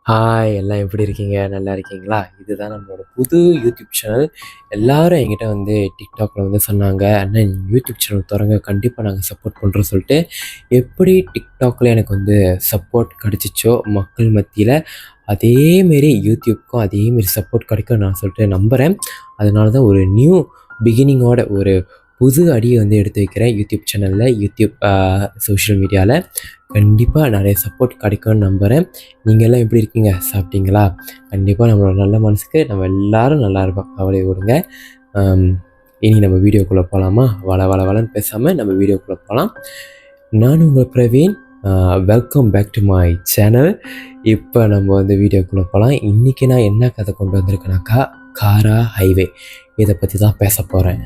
Hi எல்லாம் எப்படி இருக்கீங்க? நல்லா இருக்கீங்களா? இதுதான் நம்மளோட புது யூடியூப் சேனல். எல்லாரும் என்கிட்ட வந்து டிக்டாக்ல வந்து சொன்னாங்க, "அண்ணா நீங்க யூடியூப் சேனல் தொறங்க. கண்டிப்பா நாங்க சப்போர்ட் பண்றோம்" சொல்லிட்டு. எப்படி டிக்டாக்ல எனக்கு வந்து சப்போர்ட் கிடைச்சிச்சோ மக்கள் மத்தியில, அதேமாரி யூடியூப்க்கும் அதேமாரி சப்போர்ட் கிடைக்கும்னு நான் சொல்லிட்டு நம்புறேன். அதனால தான் ஒரு நியூ பிகினிங்கோட ஒரு புது அடிய வந்து எடுத்து வைக்கிறேன் யூடியூப் சேனல்ல, யூடியூப் சோஷியல் மீடியால. கண்டிப்பா நெறைய சப்போர்ட் கிடைக்கும்னு நம்புறேன். நீங்கலாம் எப்படி இருக்கீங்க? சாப்பிட்டீங்களா? கண்டிப்பா நம்மளோட நல்ல மனசுக்கு நம்ம எல்லாரும் நல்லா இருப்போம். கவலைய விடுங்க. அம் இனி நம்ம வீடியோக்குள்ள போலாமா? வளன்னு பேசாம நம்ம வீடியோக்குள்ள போலாம். நான் உங்கள் Praveen. Welcome back to my channel. இப்ப நம்ம வந்து வீடியோக்குள்ள போலாம். இன்னைக்கு நான் என்ன கதை கொண்டு வந்திருக்கேனாக்கா, காரா ஹைவே. இத பத்தி தான் பேசப் போறேன்.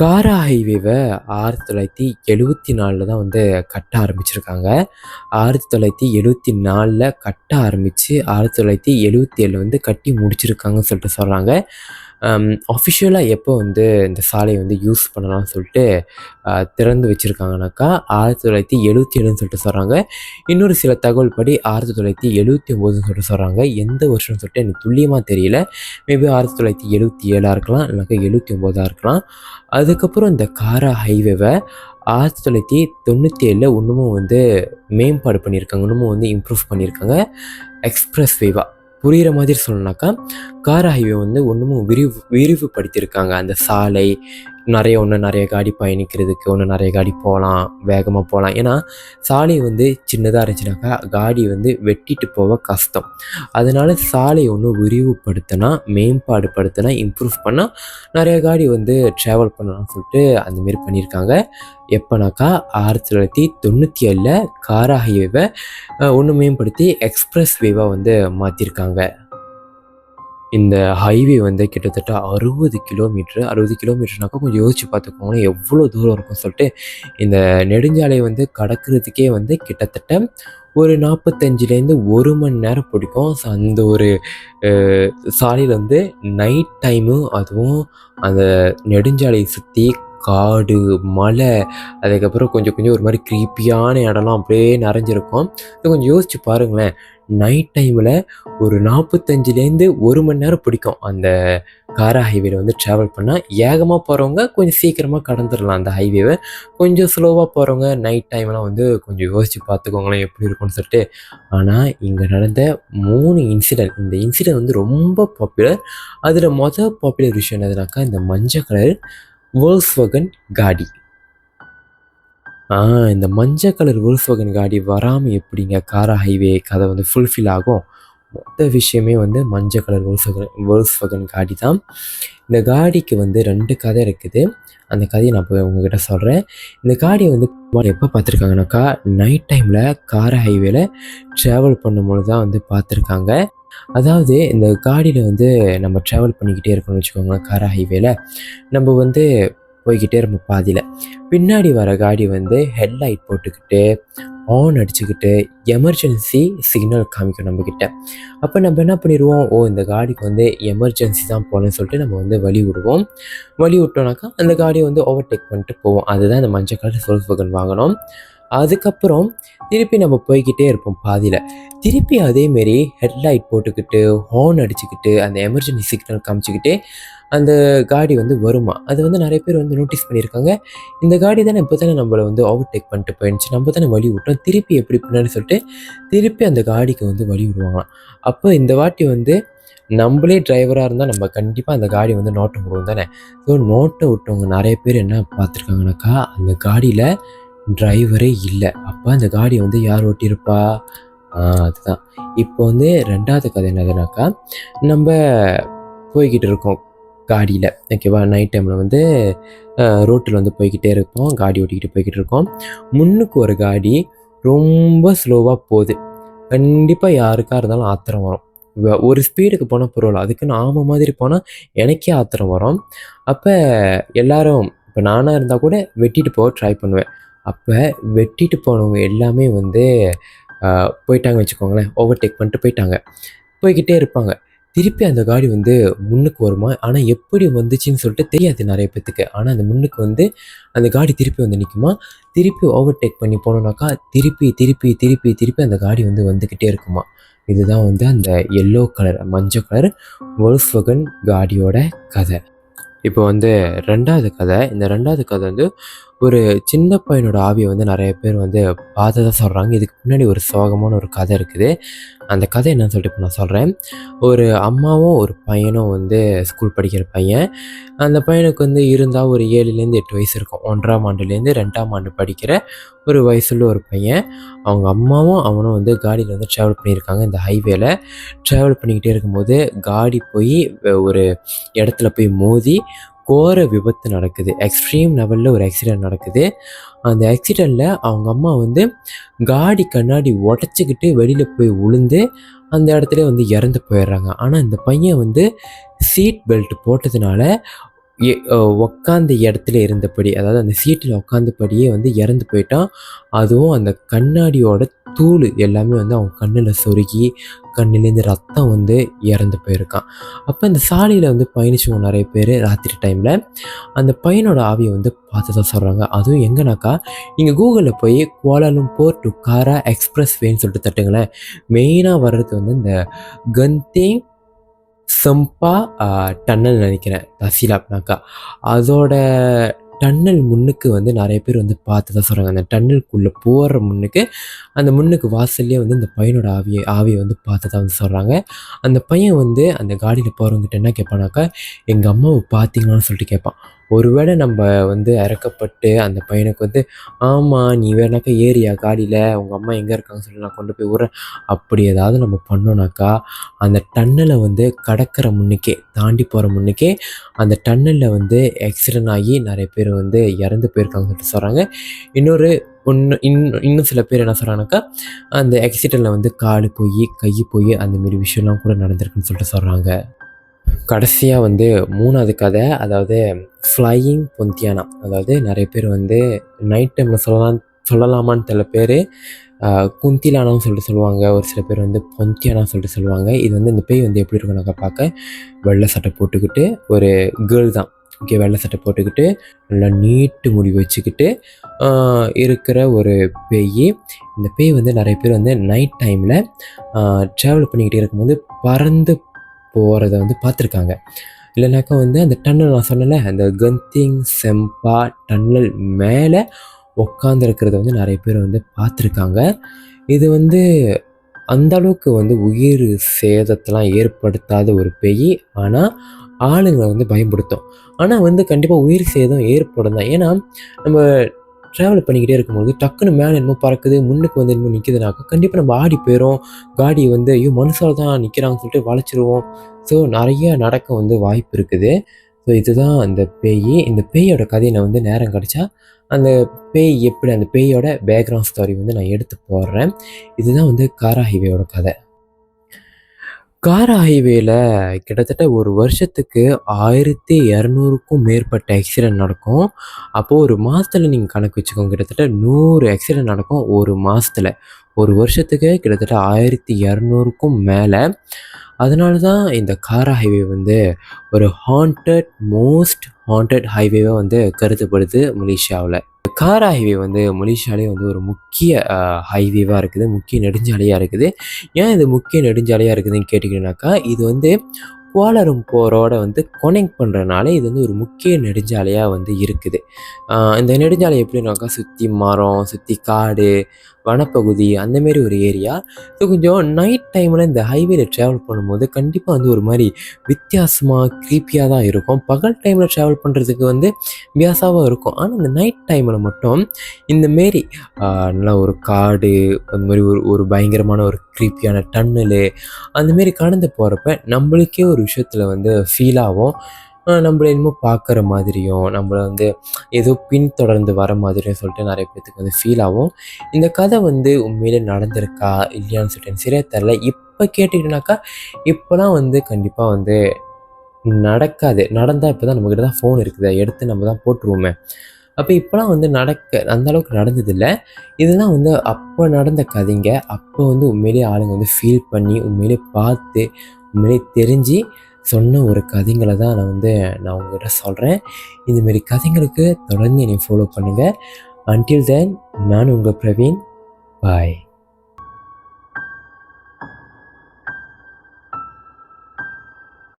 காரா ஹைவேவை 1974 தான் வந்து கட்ட ஆரம்பிச்சிருக்காங்க. 1974 கட்ட ஆரம்பித்து 1977 வந்து கட்டி முடிச்சிருக்காங்கன்னு சொல்லிட்டு சொல்கிறாங்க. அஃபிஷியலாக எப்போ வந்து இந்த சாலையை வந்து யூஸ் பண்ணலாம்னு சொல்லிட்டு திறந்து வச்சுருக்காங்கனாக்கா 1977ன்னு சொல்லிட்டு சொல்கிறாங்க. இன்னொரு சில தகவல் படி 1979ன்னு சொல்லிட்டு சொல்கிறாங்க. எந்த வருஷம்னு சொல்லிட்டு எனக்கு துல்லியமாக தெரியல. மேபி 1977 இருக்கலாம், இல்லைனாக்கா 79 இருக்கலாம். அதுக்கப்புறம் இந்த காரா ஹைவேவை 1997 இன்னமும் வந்து மேம்பாடு பண்ணியிருக்காங்க, இன்னமும் வந்து இம்ப்ரூவ் பண்ணியிருக்காங்க. எக்ஸ்பிரஸ் வேவா புரிகிற மாதிரி சொல்லணுனாக்கா, காரா ஹைவே வந்து இன்னமும் விரிவுபடுத்தியிருக்காங்க. அந்த சாலை இன்னும் நிறைய காடி பயணிக்கிறதுக்கு, இன்னும் நிறைய காடி போகலாம், வேகமாக போகலாம். ஏன்னா சாலை வந்து சின்னதாக இருந்துச்சுனாக்கா காடி வந்து வெட்டிட்டு போக கஷ்டம். அதனால சாலையை ஒன்று விரிவுபடுத்தினா, மேம்பாடு படுத்தினா, இம்ப்ரூவ் பண்ணால் நிறைய காடி வந்து ட்ராவல் பண்ணலாம்னு சொல்லிட்டு அந்தமாரி பண்ணியிருக்காங்க. எப்போனாக்கா 1997 காரா ஹைவேவை ஒன்று மேம்படுத்தி எக்ஸ்பிரஸ் வேவாக வந்து மாற்றிருக்காங்க. இந்த ஹைவே வந்து கிட்டத்தட்ட 60 கிலோமீட்டர்னாக்கா கொஞ்சம் யோசிச்சு பார்த்துக்கோங்களேன் எவ்வளோ தூரம் இருக்கும்னு சொல்லிட்டு. இந்த நெடுஞ்சாலை வந்து கடக்கிறதுக்கே வந்து கிட்டத்தட்ட ஒரு 45லேருந்து 1 மணி நேரம் பிடிக்கும். ஸோ அந்த ஒரு சாலையில் வந்து நைட் டைமு, அதுவும் அந்த நெடுஞ்சாலையை சுற்றி காடு, மலை, அதுக்கப்புறம் கொஞ்சம் கொஞ்சம் ஒரு மாதிரி க்ரீப்பியான இடம்லாம் அப்படியே நிறைஞ்சிருக்கும். இது கொஞ்சம் யோசிச்சு பாருங்களேன். நைட் டைமில் ஒரு 45லேருந்து 1 மணி நேரம் பிடிக்கும் அந்த காரா ஹைவேல வந்து ட்ராவல் பண்ணால். ஏகமாக போகிறவங்க கொஞ்சம் சீக்கிரமாக கடந்துடலாம் அந்த ஹைவேவை. கொஞ்சம் ஸ்லோவாக போகிறவங்க நைட் டைம்லாம் வந்து கொஞ்சம் யோசித்து பார்த்துக்கோங்களேன் எப்படி இருக்கும்னு சொல்லிட்டு. ஆனால் இங்கே நடந்த 3 இன்சிடென்ட், இந்த இன்சிடென்ட் வந்து ரொம்ப பாப்புலர். அதில் பாப்புலர் விஷயம் என்னதுனாக்கா, இந்த மஞ்சள் கலர் வோல்க்ஸ்வேகன் காடி. இந்த மஞ்சள் கலர் வோல்க்ஸ்வேகன் காடி வராமல் எப்படிங்க காரா ஹைவே கதை வந்து ஃபுல்ஃபில் ஆகும்? மொத்த விஷயமே வந்து மஞ்சள் கலர் வோல்க்ஸ்வேகன் காடி தான். இந்த காடிக்கு வந்து 2 கதை இருக்குது. அந்த கதையை நான் இப்போ உங்ககிட்ட சொல்கிறேன். இந்த காடியை வந்து எப்போ பார்த்துருக்காங்கனாக்கா, நைட் டைமில் காரா ஹைவேல ட்ராவல் பண்ணும்போது தான் வந்து பார்த்துருக்காங்க. அதாவது இந்த காடியில் வந்து நம்ம ட்ராவல் பண்ணிக்கிட்டே இருக்கோம்னு வச்சுக்கோங்களேன். காரா ஹைவேல நம்ம வந்து போய்கிட்டே இருப்போம். பாதியில் பின்னாடி வர காடி வந்து ஹெட்லைட் போட்டுக்கிட்டு, ஹார்ன் அடிச்சுக்கிட்டு, எமர்ஜென்சி சிக்னல் காமிக்கும் நம்மக்கிட்ட. அப்போ நம்ம என்ன பண்ணிடுவோம், இந்த காடிக்கு வந்து எமர்ஜென்சி தான் போகணும்னு சொல்லிட்டு நம்ம வந்து வழி விடுவோம். வழி விட்டோம்னாக்கா அந்த காடியை வந்து ஓவர்டேக் பண்ணிட்டு போவோம். அதுதான் இந்த மஞ்சள் கலர் வோல்க்ஸ்வேகன் வாங்கணும். அதுக்கப்புறம் திருப்பி நம்ம போய்கிட்டே இருப்போம். பாதியில் திருப்பி அதேமாரி ஹெட்லைட் போட்டுக்கிட்டு, ஹார்ன் அடிச்சுக்கிட்டு, அந்த எமர்ஜென்சி சிக்னல் காமிச்சிக்கிட்டே அந்த காடி வந்து வருமா. அது வந்து நிறைய பேர் வந்து நோட்டீஸ் பண்ணியிருக்காங்க. இந்த காடி தானே இப்போ தானே நம்மளை வந்து ஓவர்டேக் பண்ணிட்டு போயிடுச்சு, நம்ம தானே வழி விட்டோம், திருப்பி எப்படி பின்னாடி சொல்லிட்டு திருப்பி அந்த காடிக்கு வந்து வழி விடுவாங்களாம். அப்போ இந்த வாட்டி வந்து நம்மளே டிரைவராக இருந்தால் நம்ம கண்டிப்பாக அந்த காடி வந்து நோட்டை விடுவோம் தானே. ஸோ நோட்டை விட்டவங்க நிறைய பேர் என்ன பார்த்துருக்காங்கனாக்கா, அந்த காடியில் டிரைவரே இல்லை. அப்போ அந்த காடியை வந்து யார் ஓட்டியிருப்பா? அதுதான். இப்போ வந்து 2வது கதை என்னதுனாக்கா, நம்ம போய்கிட்டு இருக்கோம் காடியில், ஓகேவா. நைட் டைமில் வந்து ரோட்டில் வந்து போய்கிட்டே இருப்போம், காடி ஓட்டிக்கிட்டு போய்கிட்டு இருக்கோம். முன்னுக்கு ஒரு காடி ரொம்ப ஸ்லோவாக போகுது. கண்டிப்பாக யாருக்காக இருந்தாலும் ஆத்திரம் வரும். ஒரு ஸ்பீடுக்கு போனால் பரவாயில்ல, அதுக்குன்னு ஆமை மாதிரி போனால் எனக்கே ஆத்திரம் வரும். அப்போ எல்லாரும், இப்போ நானாக இருந்தால் கூட வெட்டிட்டு போக ட்ரை பண்ணுவேன். அப்போ வெட்டிட்டு போனவங்க எல்லாமே வந்து போயிட்டாங்க வச்சுக்கோங்களேன், ஓவர்டேக் பண்ணிட்டு போயிட்டாங்க. போய்க்கிட்டே இருப்பாங்க. திருப்பி அந்த காடி வந்து முன்னுக்கு வருமா, ஆனா எப்படி வந்துச்சுன்னு சொல்லிட்டு தெரியாது நெறைய பேத்துக்கு. ஆனா அந்த முன்னுக்கு வந்து அந்த காடி திருப்பி வந்து நிக்குமா, திருப்பி ஓவர்டேக் பண்ணி போனோம்னாக்கா, திருப்பி திருப்பி திருப்பி திருப்பி அந்த காடி வந்து வந்துக்கிட்டே இருக்குமா. இதுதான் வந்து அந்த எல்லோ கலர் மஞ்சள் கலர் Volkswagen காடியோட கதை. இப்போ வந்து 2வது கதை. இந்த 2வது கதை வந்து ஒரு சின்ன பையனோட ஆவிய வந்து நெறைய பேர் வந்து பார்த்ததா சொல்றாங்க. இதுக்கு பின்னாடி ஒரு சோகமான ஒரு கதை இருக்குது. அந்த கதை என்னன்னு சொல்லிட்டு இப்ப நான் சொல்றேன். ஒரு அம்மாவும், ஒரு பையனும் வந்து ஸ்கூல் படிக்கிற பையன். அந்த பையனுக்கு வந்து இருந்தா ஒரு 7லேருந்து 8 வயசு இருக்கும். 1ஆம் ஆண்டுலேருந்து 2ஆம் ஆண்டு படிக்கிற ஒரு வயசுள்ள ஒரு பையன். அவங்க அம்மாவும், அவனும் வந்து காடியில வந்து ட்ராவல் பண்ணியிருக்காங்க. இந்த ஹைவேல ட்ராவல் பண்ணிக்கிட்டே இருக்கும்போது, காடி போய் ஒரு இடத்துல போய் மோதி கோர விபத்து நடக்குது. எக்ஸ்ட்ரீம் லெவல்ல ஒரு ஆக்சிடென்ட் நடக்குது. அந்த ஆக்சிடென்ட்ல அவங்க அம்மா வந்து காடி கண்ணாடி உடைச்சுக்கிட்டு வெளியில போய் விழுந்து, அந்த இடத்துலயே வந்து இறந்து போயிடுறாங்க. ஆனா இந்த பையன் வந்து சீட் பெல்ட் போட்டதுனால எ உக்காந்த இடத்துல இருந்தபடி, அதாவது அந்த சீட்ல உக்காந்தபடியே வந்து இறந்து போயிட்டான். அதுவும் அந்த கண்ணாடியோட தூளு எல்லாமே வந்து அவன் கண்ணுல சொருகி, கண்ணுலேருந்து ரத்தம் வந்து இறந்து போயிருக்கான். அப்ப இந்த சாலையில வந்து பயணிச்சவங்க நெறைய பேரு ராத்திரி டைம்ல, அந்த பையனோட ஆவிய வந்து பார்த்ததா சொல்றாங்க. அதுவும் எங்கனாக்கா, நீங்க கூகுள்ல போய் குவாலாலம்பூர் டூ காரா எக்ஸ்பிரஸ் வேன்னு சொல்லிட்டு தட்டுங்களேன். மெயினா வர்றது வந்து இந்த கந்தேங் சம்பா டன்னல் நினைக்கிறேன். தசிலாப்னாக்கா. அதோட டன்னல் முன்னுக்கு வந்து நெறைய பேர் வந்து பார்த்ததா சொல்றாங்க. அந்த டன்னலுக்குள்ள போற முன்னுக்கு, அந்த முன்னுக்கு வாசல்லயே வந்து இந்த பையனோட ஆவிய வந்து பார்த்ததா வந்து சொல்றாங்க. அந்த பையன் வந்து அந்த காடியில போறவங்ககிட்ட என்ன கேட்பானாக்கா, "எங்க அம்மாவ பார்த்தீங்களான்னு?" சொல்லிட்டு கேட்பான். ஒருவேளை நம்ப வந்து இரக்கப்பட்டு அந்த பையனுக்கு வந்து, "ஆமா, நீ வேணாக்கா ஏறியா காடியில, உங்க அம்மா எங்க இருக்காங்கன்னு சொல்லி நான் கொண்டு போய் விட்றேன்." அப்படி ஏதாவது நம்ம பண்ணோம்னாக்கா, அந்த டன்னல வந்து கடக்கிற முன்னுக்கே, தாண்டி போற முன்னுக்கே, அந்த டன்னல்ல வந்து ஆக்சிடென்ட் ஆகி நெறைய பேர் வந்து இறந்து போயிருக்காங்கன்னு சொல்லிட்டு சொல்றாங்க. இன்னொரு இன்னும் சில பேர் என்ன சொல்றாங்கனாக்கா, அந்த ஆக்சிடென்ட்ல வந்து காலு போயி, கை போயி அந்த மாரி விஷயம்லாம் கூட நடந்திருக்குன்னு சொல்லிட்டு சொல்றாங்க. கடைசியா வந்து 3வது கதை, அதாவது ஃப்ளையிங் பொந்தியானா. அதாவது நெறைய பேர் வந்து நைட் டைம்ல சொல்லலாமான்னு தெர்ல பேரு. குந்திலானான்னு சொல்லிட்டு சொல்லுவாங்க. ஒரு சில பேர் வந்து பொந்தியானான்னு சொல்லிட்டு சொல்லுவாங்க. இது வந்து இந்த பேய் வந்து எப்படி இருக்கும்னாக்கா பார்க்க, வெள்ளை சட்டை போட்டுக்கிட்டு, ஒரு கேர்ள் தான். ஓகே. வெள்ளை சட்டை போட்டுக்கிட்டு, நல்லா நீட்டு முடி வச்சுக்கிட்டு இருக்கிற ஒரு பேயி. இந்த பேய் வந்து நெறைய பேர் வந்து நைட் டைம்ல ட்ராவல் பண்ணிக்கிட்டே இருக்கும்போது பறந்து போறத வந்து பார்த்துருக்காங்க. இல்லைனாக்கா வந்து அந்த டன்னல் நான் சொன்னேன்ல, அந்த கந்திங் செம்பா டன்னல் மேல உட்காந்துருக்கிறத வந்து நெறைய பேர் வந்து பார்த்துருக்காங்க. இது வந்து அந்த அளவுக்கு வந்து உயிர் சேதத்தலாம் ஏற்படுத்தாத ஒரு பேய். ஆனா, ஆளுங்கள வந்து பயம்படுத்தும். ஆனா வந்து கண்டிப்பா உயிர் சேதம் ஏற்படும் தான். ஏன்னா, நம்ம ட்ராவல் பண்ணிக்கிட்டே இருக்கும்போது டக்குனு மேல என்னமோ பறக்குது, முன்னுக்கு வந்து என்னமோ நிக்குதுனாக்கா, கண்டிப்பா நம்ம ஆடி போயிரும். காடி வந்து ஐயோ! மனுஷாள் தான் நிக்கிறாங்கன்னு சொல்லிட்டு வளைச்சிருவோம். ஸோ நெறைய நடக்க வந்து வாய்ப்பு இருக்குது. ஸோ இதுதான் அந்த பேயி. இந்த பேயோட கதைய நான் வந்து நேரம் கிடைச்சா, அந்த பேய் எப்படி அந்த பேயோட பேக்ரவுண்ட் ஸ்டோரி வந்து நான் எடுத்து போடுறேன். இதுதான் வந்து காரா ஹைவேயோட கதை. காரா ஹைவேல கிட்டத்தட்ட ஒரு வருஷத்துக்கு 1200க்கும் மேற்பட்ட ஆக்சிடென்ட் நடக்கும். அப்போ ஒரு மாசத்துல நீங்க கணக்கு வச்சுக்கோங்க. கிட்டத்தட்ட 100 ஆக்சிடென்ட் நடக்கும் ஒரு மாசத்துல. ஒரு வருஷத்துக்கு கிட்டத்தட்ட 1200க்கும் மேல. அதனால தான் இந்த காரா ஹைவே வந்து ஒரு மோஸ்ட் ஹாண்டட் ஹைவேவா வந்து கருதப்படுது மலேசியாவுல. காரா ஹைவே வந்து மலேசியாலயே வந்து ஒரு முக்கிய ஹைவேவா இருக்குது. முக்கிய நெடுஞ்சாலையா இருக்குது. ஏன் இது முக்கிய நெடுஞ்சாலையா இருக்குதுன்னு கேட்டீங்கன்னாக்கா, இது வந்து கோலாலம்பூரோட வந்து கனெக்ட் பண்றனால இது வந்து ஒரு முக்கிய நெடுஞ்சாலையா வந்து இருக்குது. இந்த நெடுஞ்சாலை எப்படின்னாக்கா, சுத்தி மரம், சுத்தி காடு, வனப்பகுதி அந்த மாரி ஒரு ஏரியா. ஸோ கொஞ்சம் நைட் டைம்ல இந்த ஹைவேல ட்ராவல் பண்ணும்போது கண்டிப்பா வந்து ஒரு மாரி வித்தியாசமா, க்ரீப்பியா தான் இருக்கும். பகல் டைம்ல ட்ராவல் பண்றதுக்கு வந்து வித்தியாசமா இருக்கும். ஆனா இந்த நைட் டைம்ல மட்டும் இந்த மாரி நல்லா ஒரு காடு, அந்த மாரி ஒரு ஒரு பயங்கரமான ஒரு க்ரீப்பியான டன்னலு, அந்த மாரி கடந்து போறப்ப நம்பளுக்கே ஒரு விஷயத்துல வந்து ஃபீல் ஆகும். நம்பள என்னமோ பார்க்குற மாதிரியும், நம்பள வந்து ஏதோ பின்தொடர்ந்து வர மாதிரியும் சொல்லிட்டு நெறைய பேத்துக்கு வந்து ஃபீல் ஆகும். இந்த கதை வந்து உண்மையிலே நடந்திருக்கா? இல்லையான்னு சொல்லிட்டு எனக்கு சரியா தெர்ல. இப்ப கேட்டீங்கன்னாக்கா, இப்பலாம் வந்து கண்டிப்பா வந்து நடக்காது. நடந்தா இப்ப தான் நம்மகிட்ட தான் ஃபோன் இருக்குதே. எடுத்து நம்ம தான் போட்டுருவோமே. அப்போ இப்போலாம் வந்து அந்த அளவுக்கு நடந்ததில்ல. இதெல்லாம் வந்து அப்போ நடந்த கதைங்க. அப்போ வந்து உண்மையிலேயே ஆளுங்க வந்து ஃபீல் பண்ணி, உண்மையிலேயே பார்த்து, உண்மையிலேயே தெரிஞ்சு சொன்ன ஒரு கதைங்கள தான் நான் உங்ககிட்ட சொல்கிறேன். இதுமாரி கதைங்களுக்கு தொடர்ந்து என்னை ஃபாலோ பண்ணுங்கள். அன்டில் தென் நான் உங்கள் பிரவீன். பாய்.